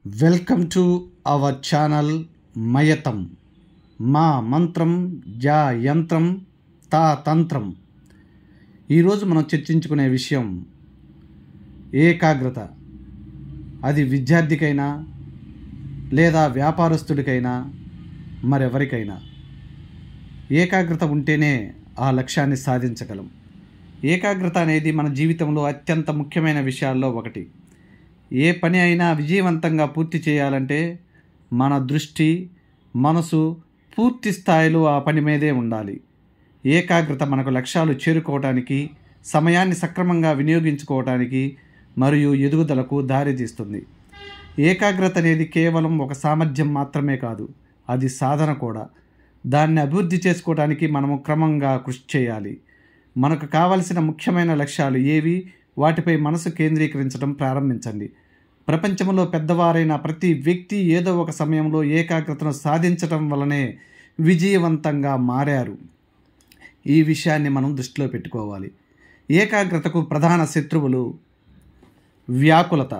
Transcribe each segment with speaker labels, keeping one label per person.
Speaker 1: Welcome to our channel మయతం. మా మంత్రం యా యంత్రం తా తంత్రం. ఈరోజు మనం చర్చించుకునే విషయం ఏకాగ్రత. అది విద్యార్థికైనా లేదా వ్యాపారస్తుడికైనా మరెవరికైనా ఏకాగ్రత ఉంటేనే ఆ లక్ష్యాన్ని సాధించగలం. ఏకాగ్రత అనేది మన జీవితంలో అత్యంత ముఖ్యమైన విషయాల్లో ఒకటి. ఏ పని అయినా విజయవంతంగా పూర్తి చేయాలంటే మన దృష్టి, మనసు పూర్తి స్థాయిలో ఆ పని మీదే ఉండాలి. ఏకాగ్రత మనకు లక్ష్యాలు చేరుకోవడానికి, సమయాన్ని సక్రమంగా వినియోగించుకోవడానికి మరియు ఎదుగుదలకు దారితీస్తుంది. ఏకాగ్రత అనేది కేవలం ఒక సామర్థ్యం మాత్రమే కాదు, అది సాధన కూడా. దాన్ని అభివృద్ధి చేసుకోవడానికి మనము క్రమంగా కృషి చేయాలి. మనకు కావలసిన ముఖ్యమైన లక్ష్యాలు ఏవి, వాటిపై మనసు కేంద్రీకరించడం ప్రారంభించండి. ప్రపంచంలో పెద్దవారైన ప్రతి వ్యక్తి ఏదో ఒక సమయంలో ఏకాగ్రతను సాధించడం వల్లనే విజయవంతంగా మారారు. ఈ విషయాన్ని మనం దృష్టిలో పెట్టుకోవాలి. ఏకాగ్రతకు ప్రధాన శత్రువులు వ్యాకులత,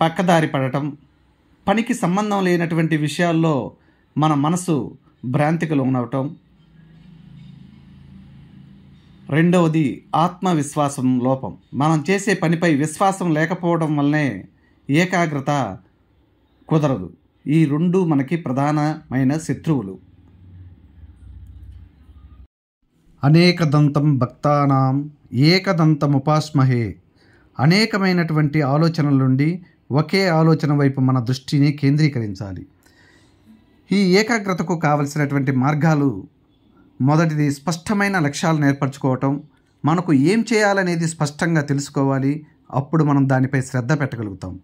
Speaker 1: పక్కదారి పడటం, పనికి సంబంధం లేనటువంటి విషయాల్లో మన మనసు భ్రాంతికి లోనవటం. రెండవది ఆత్మవిశ్వాసం లోపం. మనం చేసే పనిపై విశ్వాసం లేకపోవడం వల్లనే ఏకాగ్రత కుదరదు. ఈ రెండు మనకి ప్రధానమైన శత్రువులు. అనేకదంతం భక్తానాం ఏకదంతముపాస్మహే. అనేకమైనటువంటి ఆలోచనల నుండి ఒకే ఆలోచన వైపు మన దృష్టిని కేంద్రీకరించాలి. ఈ ఏకాగ్రతకు కావలసినటువంటి మార్గాలు: మొదటిది స్పష్టమైన లక్ష్యాలను ఏర్పరచుకోవటం. మనకు ఏం చేయాలనేది స్పష్టంగా తెలుసుకోవాలి, అప్పుడు మనం దానిపై శ్రద్ధ పెట్టగలుగుతాం.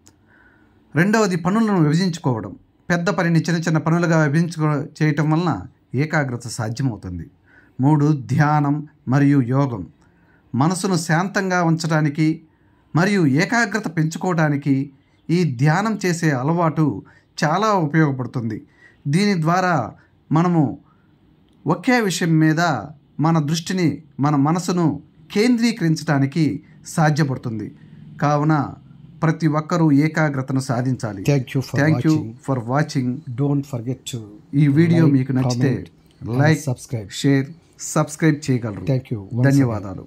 Speaker 1: రెండవది పనులను విభజించుకోవడం. పెద్ద పనిని చిన్న చిన్న పనులుగా చేయటం వలన ఏకాగ్రత సాధ్యమవుతుంది. 3. ధ్యానం మరియు యోగం. మనసును శాంతంగా ఉంచడానికి మరియు ఏకాగ్రత పెంచుకోవడానికి ఈ ధ్యానం చేసే అలవాటు చాలా ఉపయోగపడుతుంది. దీని ద్వారా మనము ఒకే విషయం మీద మన దృష్టిని, మన మనసును కేంద్రీకరించడానికి సాధ్యపడుతుంది. కావున ప్రతి ఒక్కరూ ఏకాగ్రతను సాధించాలి. Thank you for watching.
Speaker 2: Don't forget to
Speaker 1: ఈ వీడియో మీకు నచ్చితే లైక్,
Speaker 2: సబ్స్క్రైబ్,
Speaker 1: షేర్, సబ్స్క్రైబ్ చేయగలరు.
Speaker 2: Thank you.
Speaker 1: ధన్యవాదాలు.